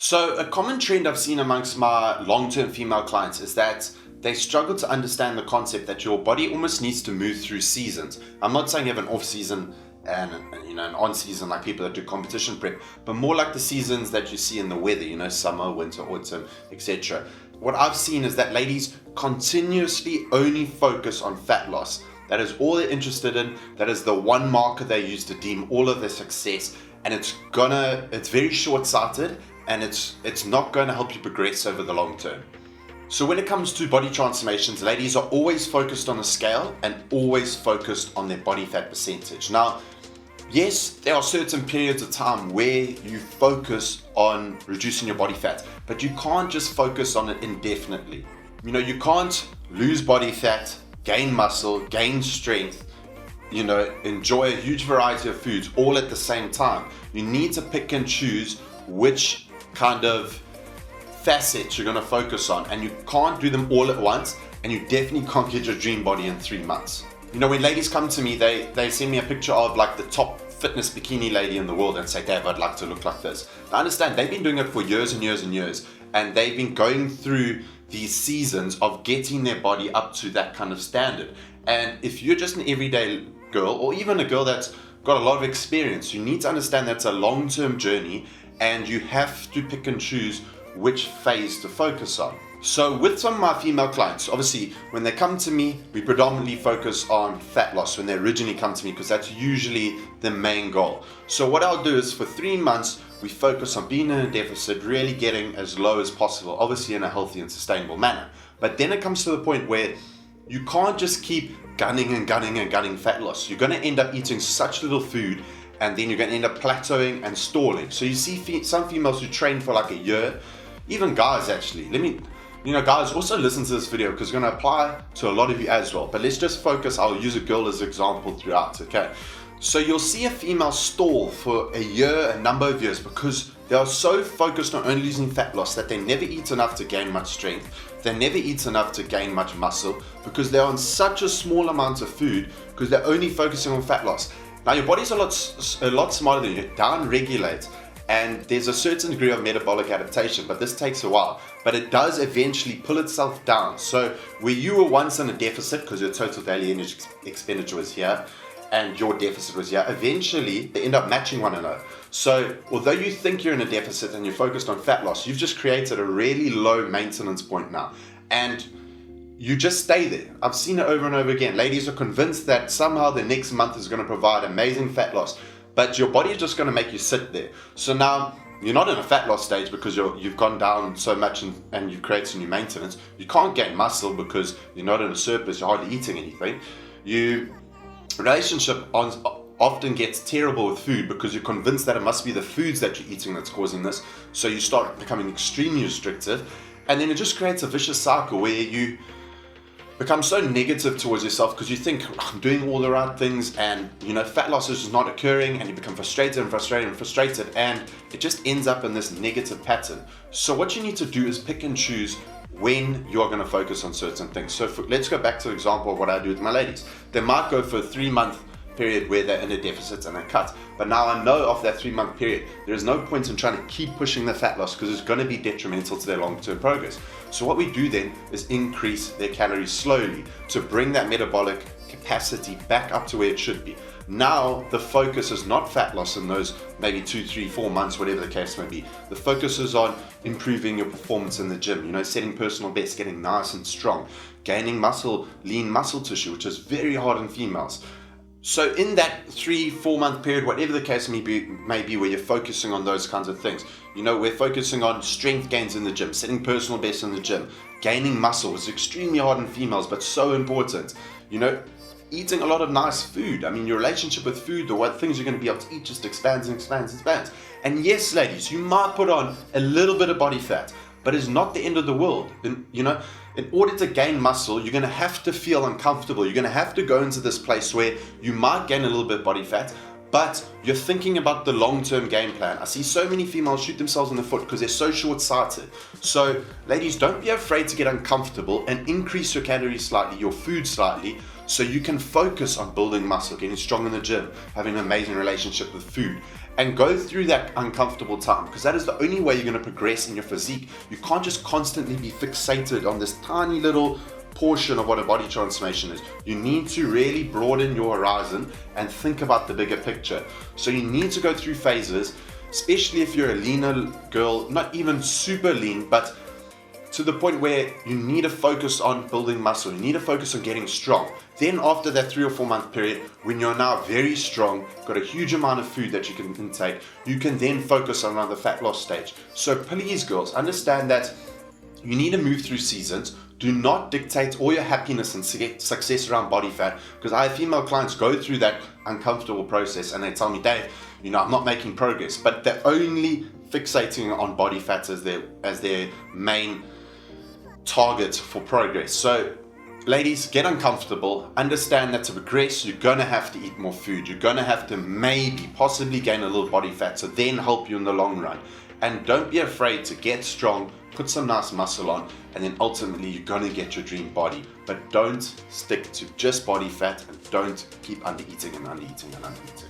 So a common trend I've seen amongst my long-term female clients is that they struggle to understand the concept that your body almost needs to move through seasons. I'm not saying you have an off season and an on season like people that do competition prep, but more like the seasons that you see in the weather, summer, winter, autumn, etc. What I've seen is that ladies continuously only focus on fat loss. That is all they're interested in. That is the one marker they use to deem all of their success, and it's very short-sighted, and it's not going to help you progress over the long term. So when it comes to body transformations, ladies are always focused on a scale and always focused on their body fat percentage. Now, yes, there are certain periods of time where you focus on reducing your body fat, but you can't just focus on it indefinitely. You can't lose body fat, gain muscle, gain strength, enjoy a huge variety of foods all at the same time. You need to pick and choose which kind of facets you're going to focus on, and you can't do them all at once, and you definitely can't get your dream body in 3 months. When ladies come to me, they send me a picture of like the top fitness bikini lady in the world and say, Dave, I'd like to look like this. I understand they've been doing it for years and years and years, and they've been going through these seasons of getting their body up to that kind of standard. And if you're just an everyday girl, or even a girl that's got a lot of experience, you need to understand that's a long-term journey, and you have to pick and choose which phase to focus on. So with some of my female clients, obviously when they come to me, we predominantly focus on fat loss when they originally come to me, because that's usually the main goal. So what I'll do is for 3 months, we focus on being in a deficit, really getting as low as possible, obviously in a healthy and sustainable manner. But then it comes to the point where you can't just keep gunning and gunning and gunning fat loss. You're going to end up eating such little food, and then you're going to end up plateauing and stalling. So you see some females who train for like a year, even guys actually. Guys, also listen to this video because it's going to apply to a lot of you as well. But let's just focus. I'll use a girl as an example throughout, okay? So you'll see a female stall for a year, a number of years, because they are so focused on only losing fat loss that they never eat enough to gain much strength. They never eat enough to gain much muscle because they're on such a small amount of food because they're only focusing on fat loss. Now your body's a lot smarter than you. Down-regulate. And there's a certain degree of metabolic adaptation, but this takes a while. But it does eventually pull itself down. So where you were once in a deficit because your total daily energy expenditure was here and your deficit was here, eventually they end up matching one another. So although you think you're in a deficit and you're focused on fat loss, you've just created a really low maintenance point now. And you just stay there. I've seen it over and over again. Ladies are convinced that somehow the next month is going to provide amazing fat loss, but your body is just going to make you sit there. So now you're not in a fat loss stage because you've gone down so much and you've created some new maintenance. You can't gain muscle because you're not in a surplus, you're hardly eating anything. Relationship often gets terrible with food because you're convinced that it must be the foods that you're eating that's causing this. So you start becoming extremely restrictive, and then it just creates a vicious cycle where you become so negative towards yourself because you think, I'm doing all the right things, and fat loss is just not occurring, and you become frustrated and frustrated and frustrated, and it just ends up in this negative pattern. So what you need to do is pick and choose when you're going to focus on certain things. So let's go back to the example of what I do with my ladies. They might go for a 3-month period where they're in a deficit and they cut. But now I know after that 3-month period, there is no point in trying to keep pushing the fat loss because it's going to be detrimental to their long-term progress. So what we do then is increase their calories slowly to bring that metabolic capacity back up to where it should be. Now the focus is not fat loss in those maybe 2, 3, 4 months, whatever the case may be. The focus is on improving your performance in the gym, setting personal best, getting nice and strong, gaining muscle, lean muscle tissue, which is very hard in females. So in that 3-4 month period, whatever the case may be where you're focusing on those kinds of things, we're focusing on strength gains in the gym, setting personal best in the gym, gaining muscle is extremely hard in females, but so important. Eating a lot of nice food. I mean, your relationship with food, the what things you're going to be able to eat just expands and expands and expands. And yes, ladies, you might put on a little bit of body fat, but it's not the end of the world. In order to gain muscle, you're going to have to feel uncomfortable. You're going to have to go into this place where you might gain a little bit of body fat, but you're thinking about the long-term game plan. I see so many females shoot themselves in the foot because they're so short-sighted. So ladies, don't be afraid to get uncomfortable and increase your calories slightly, your food slightly, so you can focus on building muscle, getting strong in the gym, having an amazing relationship with food. and go through that uncomfortable time, because that is the only way you're going to progress in your physique. You can't just constantly be fixated on this tiny little portion of what a body transformation is. You need to really broaden your horizon and think about the bigger picture. So you need to go through phases, especially if you're a leaner girl, not even super lean, but to the point where you need to focus on building muscle, you need to focus on getting strong. Then after that 3 or 4 month period, when you're now very strong, got a huge amount of food that you can intake, you can then focus on the fat loss stage. So please girls, understand that you need to move through seasons. Do not dictate all your happiness and success around body fat, because I have female clients go through that uncomfortable process and they tell me, Dave, I'm not making progress, but they're only fixating on body fat as their main target for progress. So ladies, get uncomfortable, understand that to progress you're gonna have to eat more food, you're gonna have to possibly gain a little body fat to then help you in the long run. And don't be afraid to get strong, put some nice muscle on, and then ultimately you're gonna get your dream body. But don't stick to just body fat, and don't keep undereating and undereating and undereating.